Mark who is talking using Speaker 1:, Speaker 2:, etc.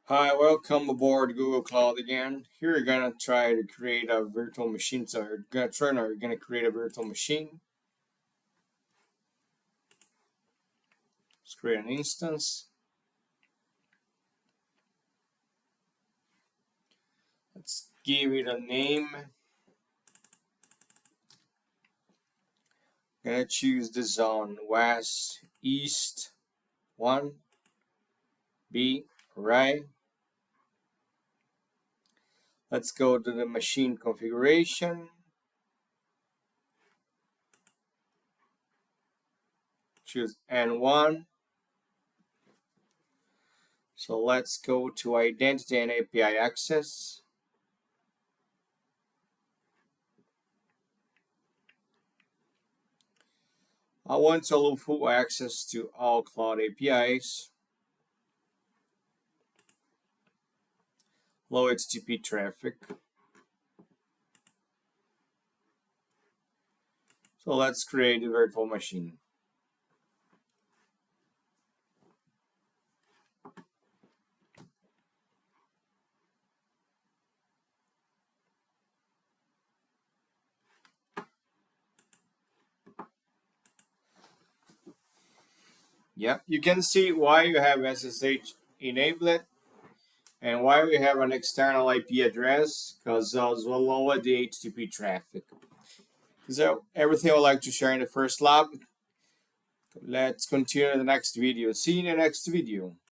Speaker 1: Hi, welcome aboard Google Cloud again. Here we're gonna try to create a virtual machine. So we're gonna create a virtual machine. Let's create an instance. Let's give it a name. I'm gonna choose the zone west, east, 1, B, right. Let's go to the machine configuration. Choose N1. So let's go to identity and API access. I want to allow full access to all cloud APIs. Low HTTP traffic. So let's create a virtual machine. Yeah, you can see why you have SSH enabled and why we have an external IP address, because those will lower the HTTP traffic. So everything I would like to share in the first lab. Let's continue in the next video. See you in the next video.